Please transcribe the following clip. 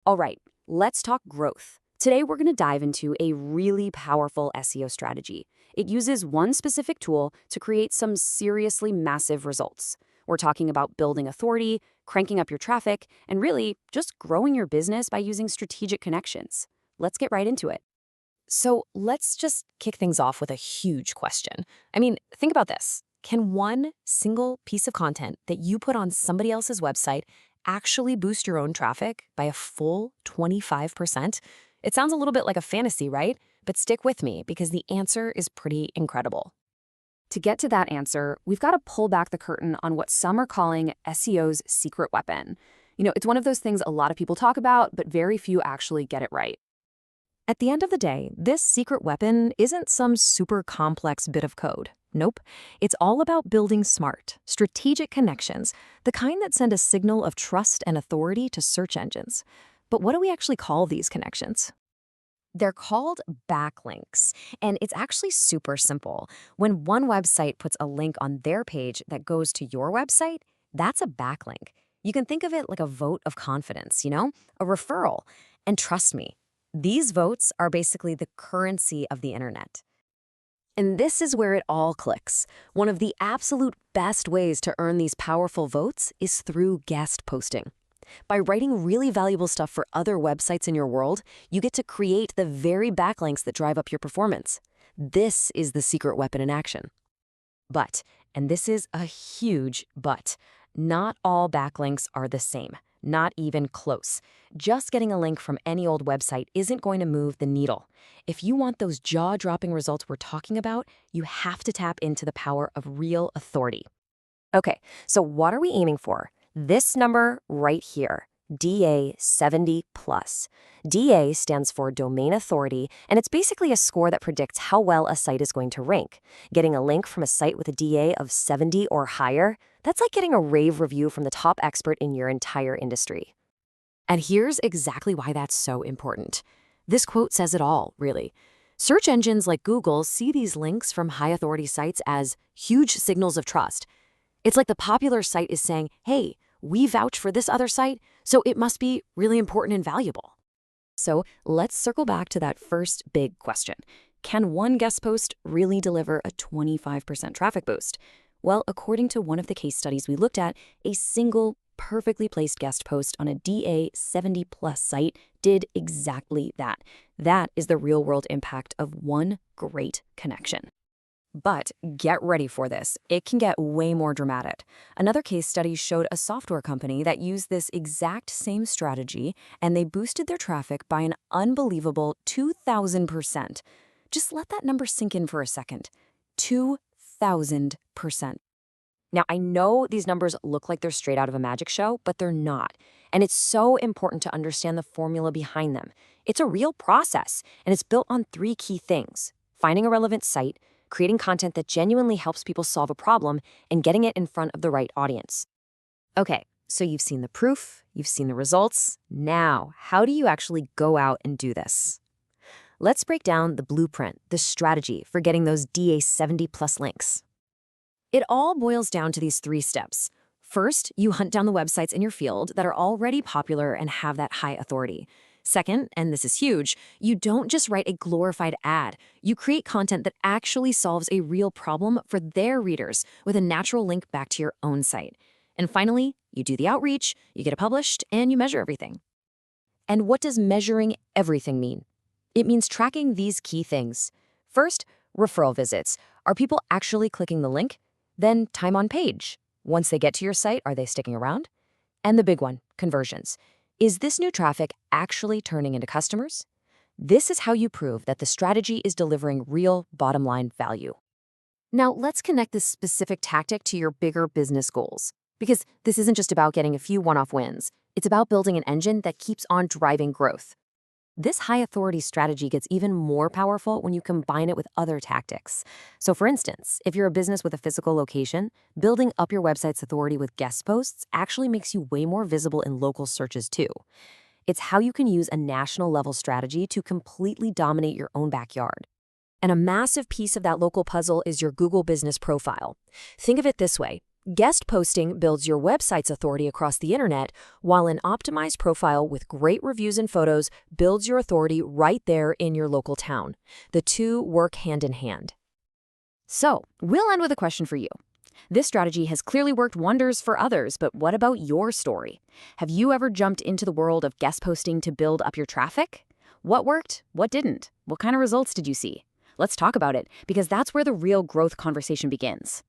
All right, let's talk growth. Today, we're going to dive into a really powerful SEO strategy. It uses one specific tool to create some seriously massive results. We're talking about building authority, cranking up your traffic, and really just growing your business by using strategic connections. Let's get right into it. So let's just kick things off with a huge question. Think about this. Can one single piece of content that you put on somebody else's website actually boost your own traffic by a full 25%? It sounds a little bit like a fantasy, right? But stick with me because the answer is pretty incredible. To get to that answer, we've got to pull back the curtain on what some are calling SEO's secret weapon. It's one of those things a lot of people talk about, but very few actually get it right. At the end of the day, this secret weapon isn't some super complex bit of code. Nope. It's all about building smart, strategic connections, the kind that send a signal of trust and authority to search engines. But what do we actually call these connections? They're called backlinks, and it's actually super simple. When one website puts a link on their page that goes to your website, that's a backlink. You can think of it like a vote of confidence, a referral. And trust me, these votes are basically the currency of the internet. And this is where it all clicks. One of the absolute best ways to earn these powerful votes is through guest posting. By writing really valuable stuff for other websites in your world, you get to create the very backlinks that drive up your performance. This is the secret weapon in action. But, and this is a huge but, not all backlinks are the same. Not even close. Just getting a link from any old website isn't going to move the needle. If you want those jaw-dropping results we're talking about, you have to tap into the power of real authority. Okay, so what are we aiming for? This number right here, DA 70 plus. DA stands for domain authority, and it's basically a score that predicts how well a site is going to rank. Getting a link from a site with a DA of 70 or higher, that's like getting a rave review from the top expert in your entire industry. And here's exactly why that's so important. This quote says it all, really. Search engines like Google see these links from high authority sites as huge signals of trust. It's like the popular site is saying, hey, we vouch for this other site, so it must be really important and valuable. So let's circle back to that first big question. Can one guest post really deliver a 25% traffic boost? Well, according to one of the case studies we looked at, a single perfectly placed guest post on a DA 70 plus site did exactly that. That is the real world impact of one great connection. But get ready for this. It can get way more dramatic. Another case study showed a software company that used this exact same strategy, and they boosted their traffic by an unbelievable 2,000%. Just let that number sink in for a second. 2,000%. Now, I know these numbers look like they're straight out of a magic show, but they're not. And it's so important to understand the formula behind them. It's a real process, and it's built on three key things: finding a relevant site, creating content that genuinely helps people solve a problem, and getting it in front of the right audience. Okay, so you've seen the proof, you've seen the results. Now, how do you actually go out and do this? Let's break down the blueprint, the strategy for getting those DA 70 plus links. It all boils down to these three steps. First, you hunt down the websites in your field that are already popular and have that high authority. Second, and this is huge, you don't just write a glorified ad. You create content that actually solves a real problem for their readers with a natural link back to your own site. And finally, you do the outreach, you get it published, and you measure everything. And what does measuring everything mean? It means tracking these key things. First, referral visits. Are people actually clicking the link? Then time on page. Once they get to your site, are they sticking around? And the big one, conversions. Is this new traffic actually turning into customers? This is how you prove that the strategy is delivering real bottom-line value. Now, let's connect this specific tactic to your bigger business goals. Because this isn't just about getting a few one-off wins. It's about building an engine that keeps on driving growth. This high-authority strategy gets even more powerful when you combine it with other tactics. So for instance, if you're a business with a physical location, building up your website's authority with guest posts actually makes you way more visible in local searches too. It's how you can use a national-level strategy to completely dominate your own backyard. And a massive piece of that local puzzle is your Google business profile. Think of it this way. Guest posting builds your website's authority across the internet, while an optimized profile with great reviews and photos builds your authority right there in your local town. The two work hand in hand. So, we'll end with a question for you. This strategy has clearly worked wonders for others, but what about your story? Have you ever jumped into the world of guest posting to build up your traffic? What worked? What didn't? What kind of results did you see? Let's talk about it, because that's where the real growth conversation begins.